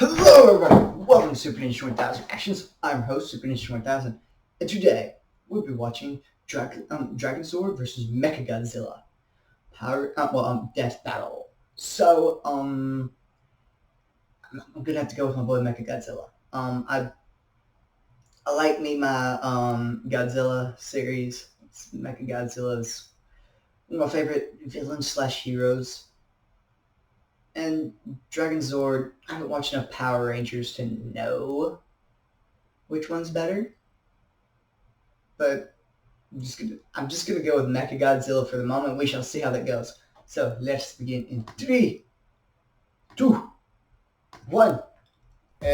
Hello everyone, welcome to Super Ninja 20000 Actions. I'm your host, Super Ninja 20000, and today we'll be watching Dragonzord versus Mechagodzilla. Death Battle. So, I'm gonna have to go with my boy Mechagodzilla. I like my Godzilla series. Mechagodzilla's one of my favorite villains/heroes. And Dragonzord, I haven't watched enough Power Rangers to know which one's better. But I'm just gonna go with Mechagodzilla for the moment. We shall see how that goes. So let's begin in 3, 2, 1.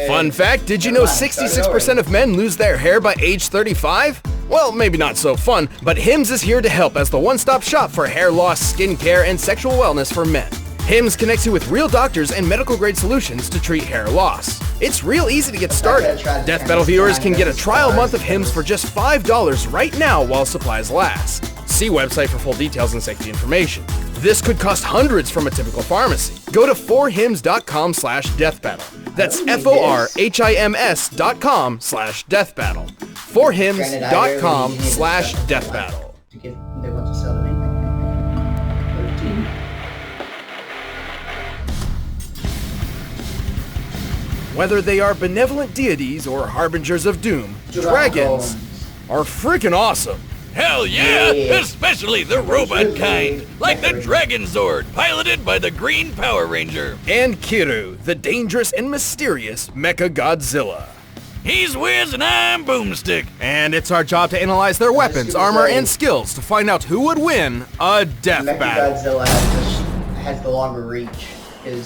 Fun fact, did you know 66% of men lose their hair by age 35? Well, maybe not so fun, but Hims is here to help as the one-stop shop for hair loss, skincare, and sexual wellness for men. Hims connects you with real doctors and medical-grade solutions to treat hair loss. It's real easy to get started. Death Battle viewers can get a trial month of Hims for just $5 right now while supplies last. See website for full details and safety information. This could cost hundreds from a typical pharmacy. Go to forhims.com/deathbattle. That's forhims.com/deathbattle. forhims.com/deathbattle. They want to sell to me. 13. Whether they are benevolent deities or harbingers of doom, dragons are freaking awesome. Hell yeah! Especially the robot kind, like the Dragonzord, piloted by the Green Power Ranger. And Kiru, the dangerous and mysterious Mechagodzilla. He's Wiz and I'm Boomstick. And it's our job to analyze their weapons, armor, and skills to find out who would win a death battle. Mechagodzilla has the longer reach.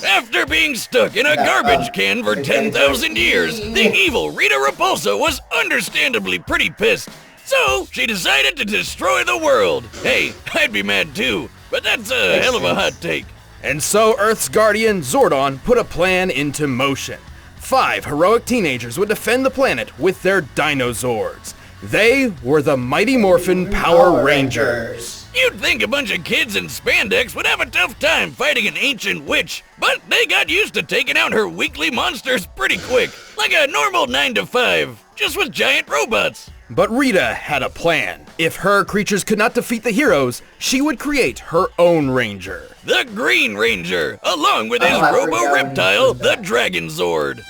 After being stuck in a garbage can for 10,000 years, the evil Rita Repulsa was understandably pretty pissed. So, she decided to destroy the world. Hey, I'd be mad too, but that's a hell of a hot take. And so Earth's guardian, Zordon, put a plan into motion. 5 heroic teenagers would defend the planet with their Dinozords. They were the Mighty Morphin Power Rangers. You'd think a bunch of kids in spandex would have a tough time fighting an ancient witch, but they got used to taking out her weakly monsters pretty quick, like a normal 9 to 5, just with giant robots. But Rita had a plan. If her creatures could not defeat the heroes, she would create her own ranger. The Green Ranger, along with his robo-reptile, the Dragonzord.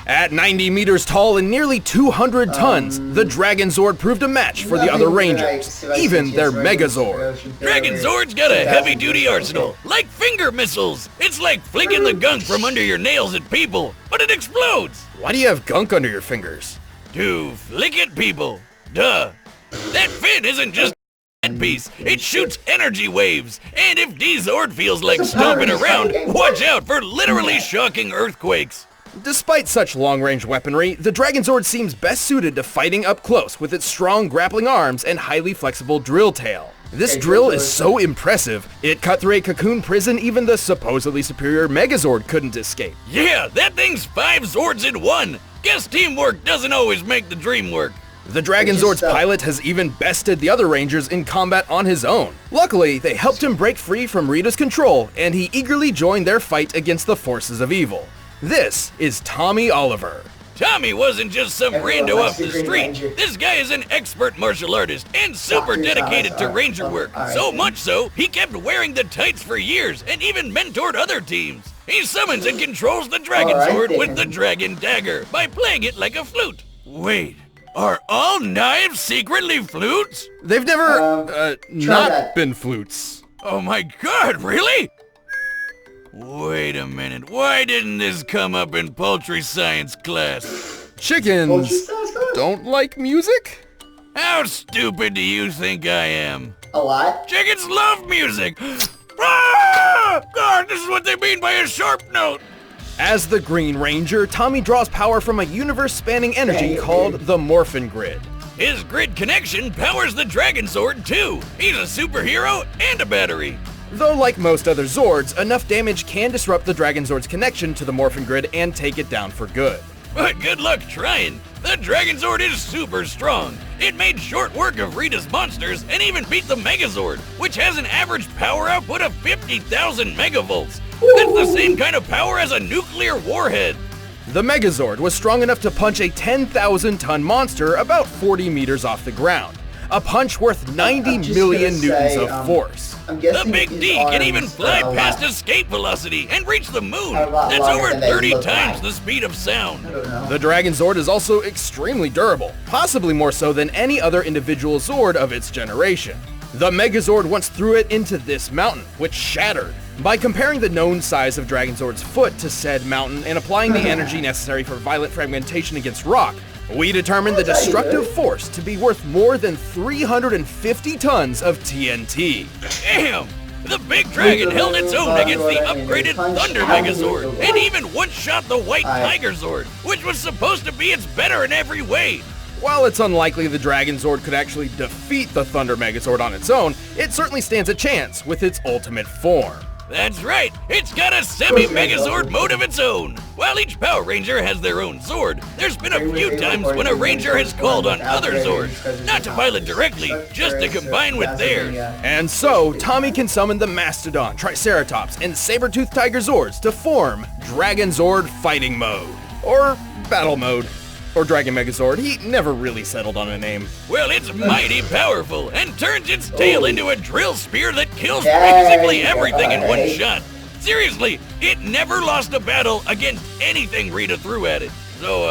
At 90 meters tall and nearly 200 tons, the Dragonzord proved a match for the other Rangers, even their Megazord. Dragonzord's got a heavy-duty arsenal, like finger missiles. It's like flicking the gunk from under your nails at people, but it explodes. Why do you have gunk under your fingers? To flick at people. Duh. That fin isn't just a piece, it shoots energy waves. And if D-Zord feels like stomping around, watch out for literally shocking earthquakes. Despite such long-range weaponry, the Dragonzord seems best suited to fighting up close with its strong grappling arms and highly flexible drill tail. This drill is so impressive, it cut through a cocoon prison even the supposedly superior Megazord couldn't escape. Yeah, that thing's 5 Zords in one. Guess teamwork doesn't always make the dream work. The Dragonzord's pilot has even bested the other Rangers in combat on his own. Luckily, they helped him break free from Rita's control, and he eagerly joined their fight against the forces of evil. This is Tommy Oliver. Tommy wasn't just some rando off the street. This guy is an expert martial artist and super dedicated to ranger work. So much so, he kept wearing the tights for years and even mentored other teams. He summons and controls the Dragonzord with the Dragon Dagger by playing it like a flute. Wait, are all knives secretly flutes? They've never, not been flutes. Oh my god, really? Wait a minute, why didn't this come up in poultry science class? Chickens don't like music? How stupid do you think I am? A lot? Chickens love music! Ah! God, this is what they mean by a sharp note! As the Green Ranger, Tommy draws power from a universe-spanning energy called the Morphin Grid. His grid connection powers the Dragonzord too! He's a superhero and a battery! Though like most other Zords, enough damage can disrupt the Dragonzord's connection to the Morphin Grid and take it down for good. But good luck trying. The Dragonzord is super strong. It made short work of Rita's monsters and even beat the Megazord, which has an average power output of 50,000 megavolts. That's the same kind of power as a nuclear warhead. The Megazord was strong enough to punch a 10,000-ton monster about 40 meters off the ground. A punch worth 90 million newtons of force. The Big D can even fly past escape velocity and reach the moon. That's over 30 times the speed of sound. The Dragonzord is also extremely durable, possibly more so than any other individual Zord of its generation. The Megazord once threw it into this mountain, which shattered. By comparing the known size of Dragonzord's foot to said mountain and applying the energy necessary for violent fragmentation against rock, we determined the destructive force to be worth more than 350 tons of TNT. Damn! The big dragon held its own against the upgraded Thunder Megazord, and even one-shot the White Tiger Zord, which was supposed to be its better in every way. While it's unlikely the Dragonzord could actually defeat the Thunder Megazord on its own, it certainly stands a chance with its ultimate form. That's right, it's got a semi-Megazord mode of its own. While each Power Ranger has their own Zord, there's been a few times when a Ranger has called on other Zords, not to pilot directly, just to combine with theirs. And so, Tommy can summon the Mastodon, Triceratops, and Saber-Tooth Tiger Zords to form Dragonzord Fighting Mode, or Battle Mode. Or Dragon Megazord, he never really settled on a name. Well, it's mighty powerful and turns its tail into a drill spear that kills basically everything in one shot. Seriously, it never lost a battle against anything Rita threw at it. So,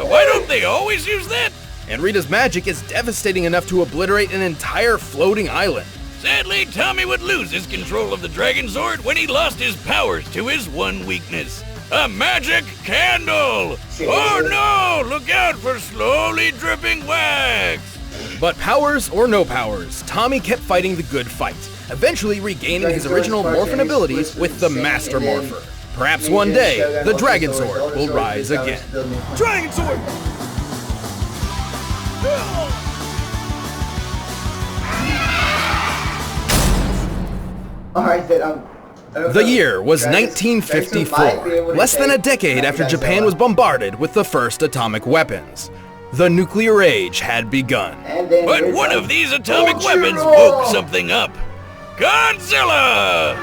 why don't they always use that? And Rita's magic is devastating enough to obliterate an entire floating island. Sadly, Tommy would lose his control of the Dragonzord when he lost his powers to his one weakness. A magic candle! Oh no! Look out for slowly dripping wax! But powers or no powers, Tommy kept fighting the good fight, eventually regaining his original morphin abilities with the Master Morpher. Perhaps one day, the Dragonzord will rise again. Dragonzord! Alright, then, The year was 1954, less than a decade after Japan was bombarded with the first atomic weapons. The nuclear age had begun. But one of these atomic weapons woke something up. Godzilla!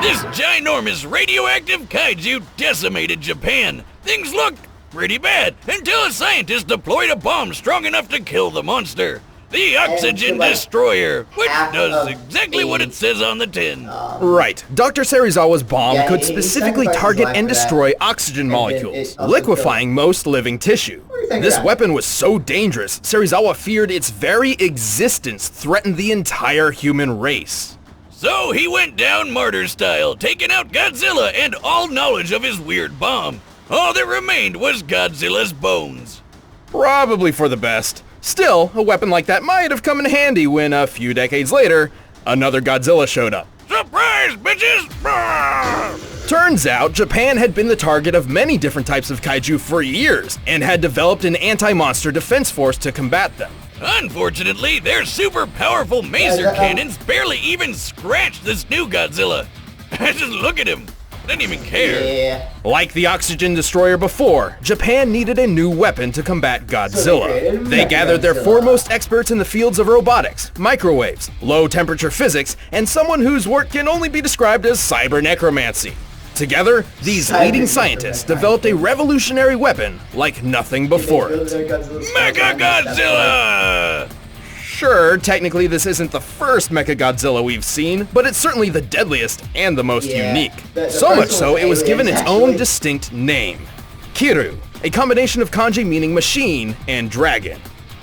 This ginormous radioactive kaiju decimated Japan. Things looked pretty bad until a scientist deployed a bomb strong enough to kill the monster. The Oxygen Destroyer, which does exactly what it says on the tin. Right. Dr. Serizawa's bomb could specifically target and destroy oxygen molecules, liquefying most living tissue. This weapon was so dangerous, Serizawa feared its very existence threatened the entire human race. So he went down martyr style, taking out Godzilla and all knowledge of his weird bomb. All that remained was Godzilla's bones. Probably for the best. Still, a weapon like that might have come in handy when, a few decades later, another Godzilla showed up. Surprise, bitches! Brrr! Turns out, Japan had been the target of many different types of kaiju for years, and had developed an anti-monster defense force to combat them. Unfortunately, their super powerful maser cannons barely even scratched this new Godzilla. Just look at him. Didn't even care. Like the Oxygen Destroyer before, Japan needed a new weapon to combat Godzilla. They gathered their foremost experts in the fields of robotics, microwaves, low-temperature physics, and someone whose work can only be described as cyber necromancy. Together, these leading scientists developed a revolutionary weapon like nothing before it. Mechagodzilla! Sure, technically this isn't the first Mechagodzilla we've seen, but it's certainly the deadliest and the most unique. So much so, it was given its own distinct name. Kiru, a combination of kanji meaning machine and dragon.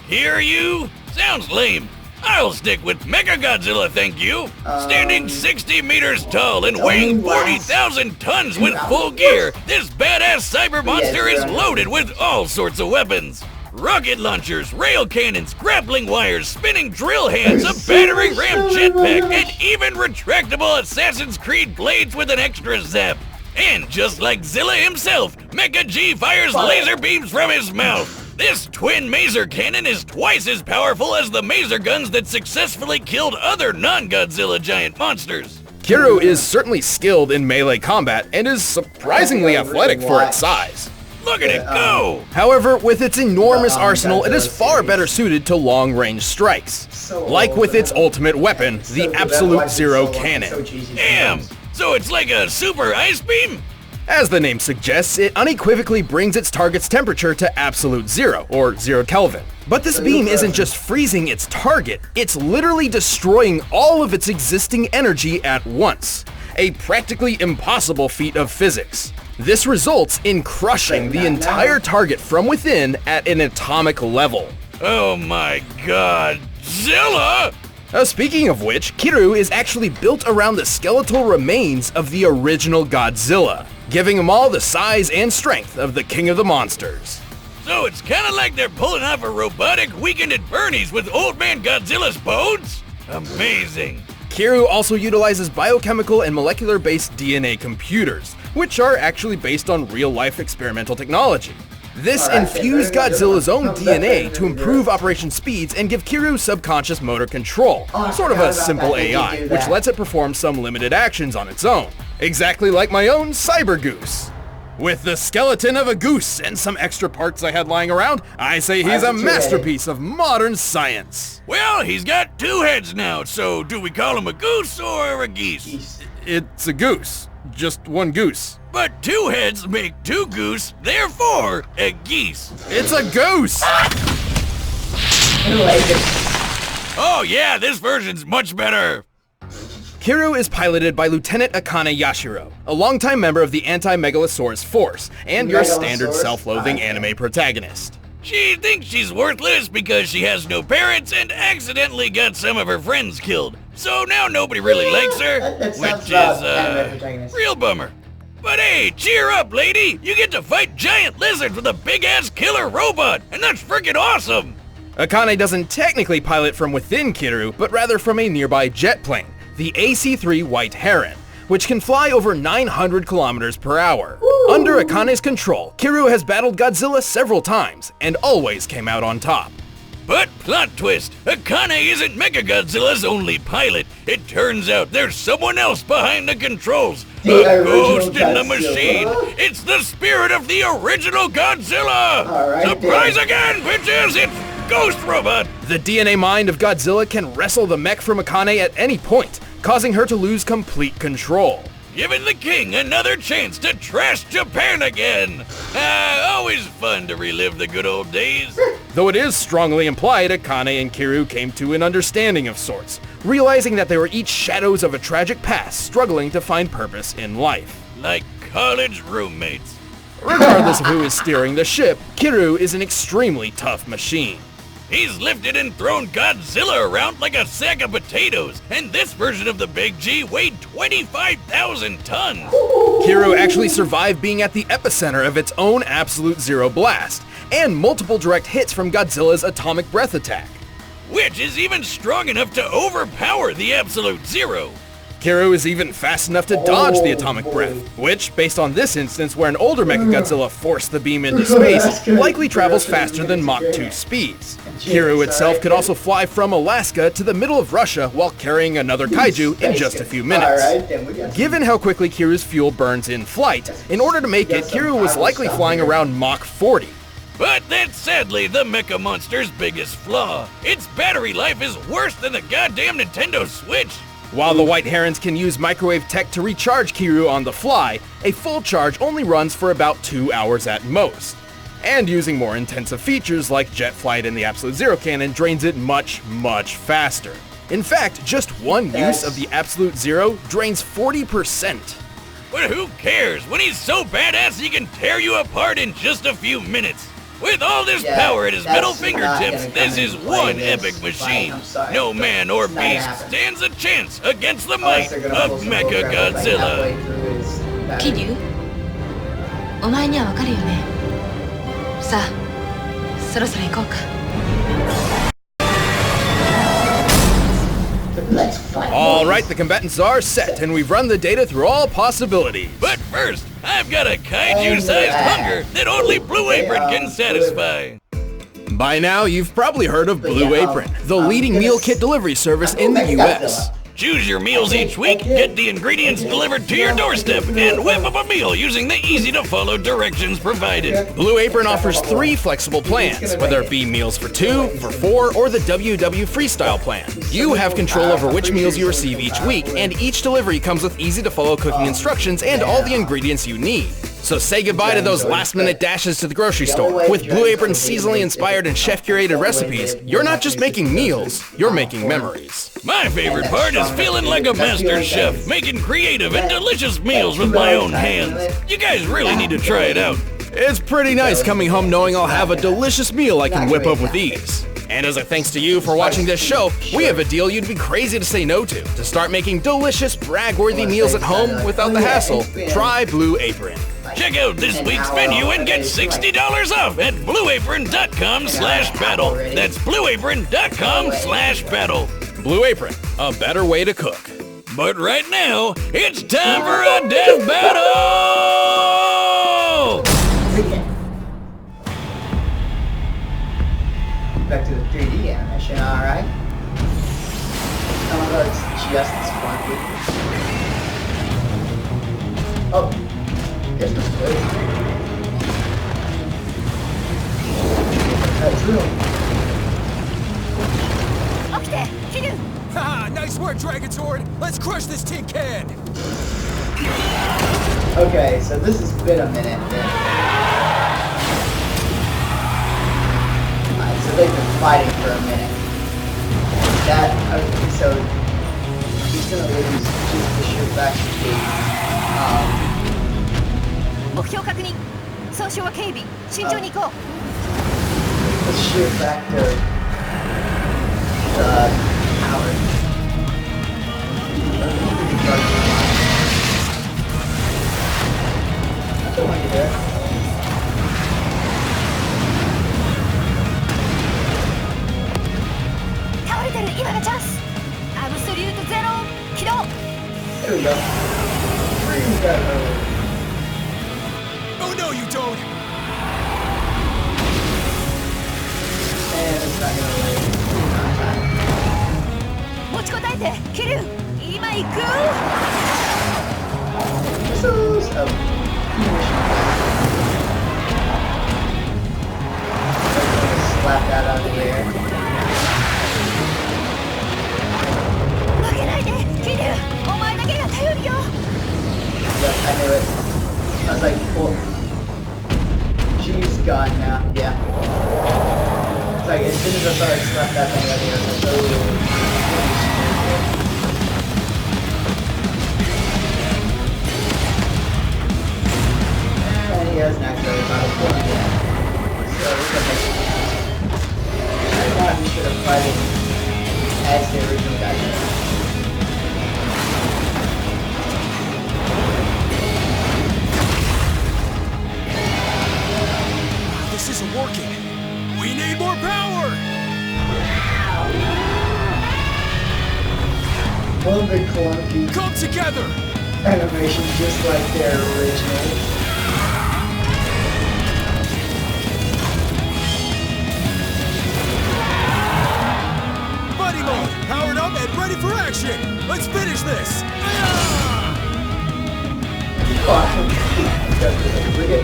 Hear you? Sounds lame. I'll stick with Mechagodzilla, thank you. Standing 60 meters tall and weighing 40,000 tons with full gear, this badass cyber monster is loaded with all sorts of weapons. Rocket launchers, rail cannons, grappling wires, spinning drill hands, a battering-ram jetpack, and even retractable Assassin's Creed blades with an extra zap. And just like Zilla himself, Mecha G fires laser beams from his mouth. This twin maser cannon is twice as powerful as the maser guns that successfully killed other non-Godzilla giant monsters. Kiru is certainly skilled in melee combat and is surprisingly athletic for its size. Look at it go! However, with its enormous arsenal, it is far better suited to long-range strikes. Like with its ultimate weapon, the Absolute Zero Cannon. Damn! So it's like a super ice beam? As the name suggests, it unequivocally brings its target's temperature to absolute zero, or 0 Kelvin. But this beam isn't just freezing its target, it's literally destroying all of its existing energy at once. A practically impossible feat of physics. This results in crushing the entire target from within at an atomic level. Oh my god, Zilla! Speaking of which, Kiryu is actually built around the skeletal remains of the original Godzilla, giving him all the size and strength of the King of the Monsters. So it's kinda like they're pulling off a robotic Weekend at Bernie's with Old Man Godzilla's bones? Amazing. Kiryu also utilizes biochemical and molecular-based DNA computers, which are actually based on real-life experimental technology. This infused Godzilla's own DNA to improve operation speeds and give Kiryu subconscious motor control, sort of a simple AI, which lets it perform some limited actions on its own. Exactly like my own Cyber Goose. With the skeleton of a goose and some extra parts I had lying around, I say he's a masterpiece of modern science. Well, he's got 2 heads now, so do we call him a goose or a geese? It's a goose. Just one goose. But 2 heads make 2 goose, therefore a geese. It's a goose! Oh yeah, this version's much better. Kiryu is piloted by Lieutenant Akane Yashiro, a longtime member of the Anti-Megalosaurus Force, and your standard self-loathing anime protagonist. She thinks she's worthless because she has no parents and accidentally got some of her friends killed. So now nobody really likes her, which is real bummer. But hey, cheer up, lady! You get to fight giant lizards with a big-ass killer robot, and that's freaking awesome! Akane doesn't technically pilot from within Kiryu, but rather from a nearby jet plane, the AC-3 White Heron, which can fly over 900 kilometers per hour. Under Akane's control, Kiryu has battled Godzilla several times, and always came out on top. But plot twist, Akane isn't Mechagodzilla's only pilot. It turns out there's someone else behind the controls. A ghost in the machine. It's the spirit of the original Godzilla! Surprise again, bitches! It's Ghost Robot! The DNA mind of Godzilla can wrestle the mech from Akane at any point, causing her to lose complete control. Giving the king another chance to trash Japan again! Always fun to relive the good old days. Though it is strongly implied Akane and Kiryu came to an understanding of sorts, realizing that they were each shadows of a tragic past struggling to find purpose in life. Like college roommates. Regardless of who is steering the ship, Kiryu is an extremely tough machine. He's lifted and thrown Godzilla around like a sack of potatoes, and this version of the Big G weighed 25,000 tons. Kiryu actually survived being at the epicenter of its own Absolute Zero blast, and multiple direct hits from Godzilla's atomic breath attack. Which is even strong enough to overpower the Absolute Zero. Kiryu is even fast enough to dodge the atomic breath, which, based on this instance where an older Mechagodzilla forced the beam into space, likely travels faster than Mach 2 speeds. Kiryu itself could also fly from Alaska to the middle of Russia while carrying another kaiju in just a few minutes. Given how quickly Kiryu's fuel burns in flight, in order to make it, Kiryu was likely flying around Mach 40. But that's sadly the Mecha Monster's biggest flaw. Its battery life is worse than the goddamn Nintendo Switch. While the White Herons can use microwave tech to recharge Kiryu on the fly, a full charge only runs for about 2 hours at most. And using more intensive features like jet flight and the Absolute Zero Cannon drains it much, much faster. In fact, just one use of the Absolute Zero drains 40%. But who cares? When he's so badass he can tear you apart in just a few minutes. With all this power at his middle fingertips, this is one epic machine. No man or beast stands a chance against the might of Mechagodzilla. Kiryu, お前にはわかるよね。さあ、そろそろ行こうか。Alright, the combatants are set, and we've run the data through all possibilities. But first, I've got a kaiju-sized hunger that only Blue Apron can satisfy. By now, you've probably heard of Blue Apron, the leading meal kit delivery service in the US. Choose your meals each week, get the ingredients delivered to your doorstep, and whip up a meal using the easy-to-follow directions provided. Blue Apron offers 3 flexible plans, whether it be meals for 2, for 4, or the WW Freestyle plan. You have control over which meals you receive each week, and each delivery comes with easy-to-follow cooking instructions and all the ingredients you need. So say goodbye to those last-minute dashes to the grocery store. With Blue Apron's seasonally inspired and chef-curated recipes, you're not just making meals, you're making memories. My favorite part is feeling like a master chef, making creative and delicious meals with my own hands. You guys really need to try it out. It's pretty nice coming home knowing I'll have a delicious meal I can whip up with ease. And as a thanks to you for watching this show, we have a deal you'd be crazy to say no to. To start making delicious, brag-worthy meals at home without the hassle, try Blue Apron. Check out this week's menu and get $60 off at blueapron.com/battle. That's blueapron.com/battle. Blue Apron, a better way to cook. But right now, it's time for a death battle! Back to the 3D animation, alright. Oh, it's just as funky. Oh, this was good. That's real. Haha, nice work, Dragonzord! Let's crush this tin can! Okay, so this has been a minute then. Alright, so they've been fighting for a minute. Okay, so he's gonna lose just the sheer fact that the sheer factor power. I don't like it there. There we go. Oh no, you don't! And it's not gonna wait. Missiles of slap that out of the air. Yep, I knew it. I was like, well, she's gone now. Yeah. It's like, as soon as I started to slap that thing out of the air, I was like, oh. And he has naturally about a point again. So we're gonna make it. I thought we should have fighting as the original guy did. This isn't working! We need more power! One big clunky Come together! animation just like their original. Buddy mode! Powered up and ready for action! Let's finish this! Look at.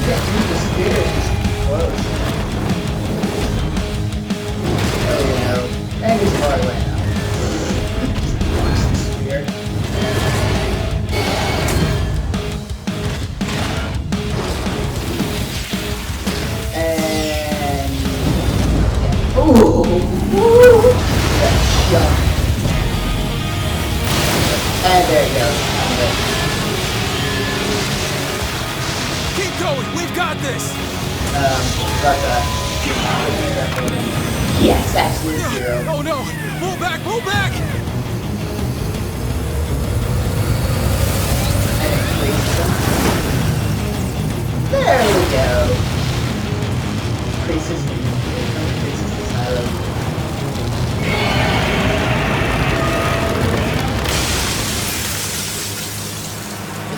Yeah, he just did it. Just close. Oh no. And he's far away now. Just weird. And yeah. Ooh! That jump. And there it goes. Keep going! We've got this! Got that. Yes, absolute zero. Oh no! Pull back! Pull back! And it freezes them. There we go. Increases the silo.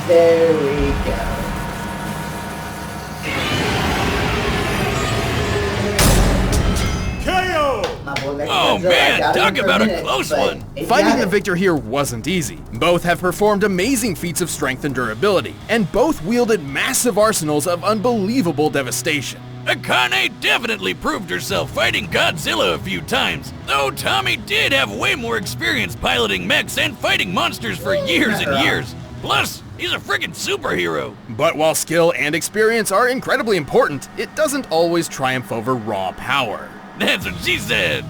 There we go. KO! My boy Oh man, talk about a close one. Finding the victor here wasn't easy. Both have performed amazing feats of strength and durability, and both wielded massive arsenals of unbelievable devastation. Akane definitely proved herself fighting Godzilla a few times, though Tommy did have way more experience piloting mechs and fighting monsters for years and years. Plus, he's a friggin' superhero. But while skill and experience are incredibly important, it doesn't always triumph over raw power. That's what she said.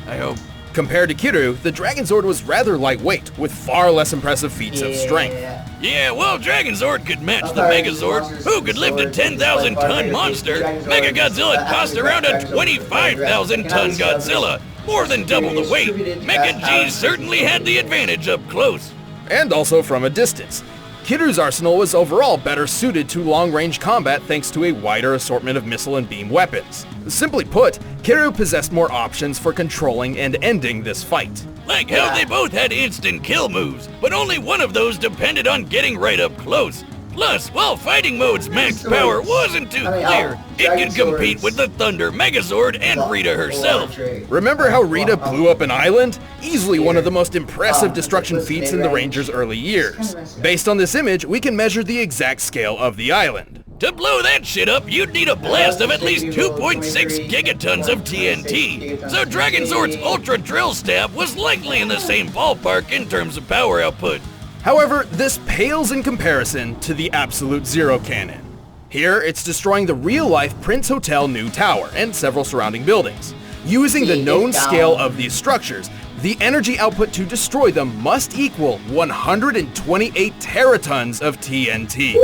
I hope. Compared to Kiryu, the Dragonzord was rather lightweight, with far less impressive feats of strength. Yeah, well, Dragonzord could match the Megazord, who could lift a 10,000-ton monster. Mechagodzilla tossed around a 25,000-ton Godzilla, more than double the weight. Mecha G certainly had the advantage up close. And also from a distance. Kiryu's arsenal was overall better suited to long-range combat thanks to a wider assortment of missile and beam weapons. Simply put, Kiryu possessed more options for controlling and ending this fight. Like how they both had instant kill moves, but only one of those depended on getting right up close. Plus, while fighting mode's max power wasn't too clear, it could compete with the Thunder Megazord and Rita herself. Remember how Rita blew up an island? Easily one of the most impressive destruction feats in the Ranger's early years. Based on this image, we can measure the exact scale of the island. To blow that shit up, you'd need a blast of at least 2.6 gigatons of TNT. So Dragonzord's Ultra Drill Stab was likely in the same ballpark in terms of power output. However, this pales in comparison to the Absolute Zero Cannon. Here, it's destroying the real-life Prince Hotel New Tower and several surrounding buildings. Using the known scale of these structures, the energy output to destroy them must equal 128 teratons of TNT.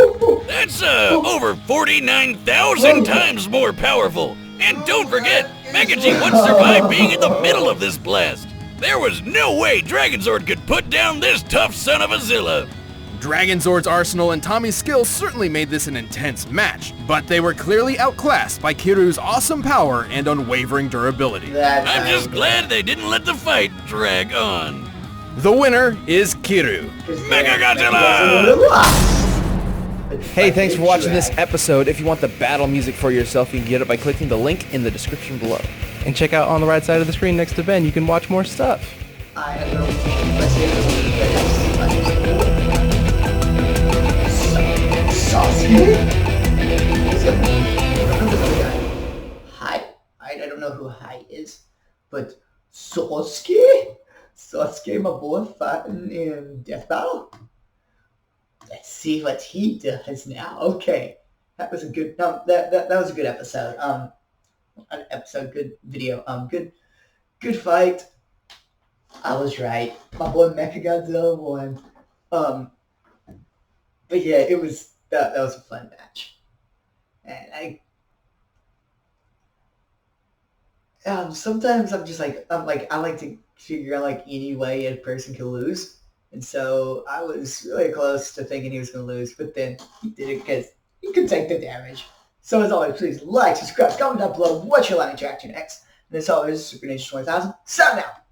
That's over 49,000 times more powerful. And don't forget, Mecha G would survive being in the middle of this blast. There was no way Dragonzord could put down this tough son of a Zilla. Dragonzord's arsenal and Tommy's skills certainly made this an intense match, but they were clearly outclassed by Kiryu's awesome power and unwavering durability. I'm just glad they didn't let the fight drag on. The winner is Kiryu. Mechagodzilla! Hey, thanks for watching this episode. If you want the battle music for yourself, you can get it by clicking the link in the description below. And check out on the right side of the screen next to Ben, you can watch more stuff. I don't know who Hi is, but Sasuke, my boy, fighting in Death Battle. Let's see what he does now. Okay, that was a good. That was a good episode. Good video. Good fight. I was right. My boy Mechagodzilla won. But yeah, it was that was a fun match, and sometimes I'm like I like to figure out like any way a person can lose, and so I was really close to thinking he was going to lose, but then he did it because he could take the damage. So as always, please like, subscribe, comment down below what you're liking to react to next. And as always, Superninja2000000, signing out.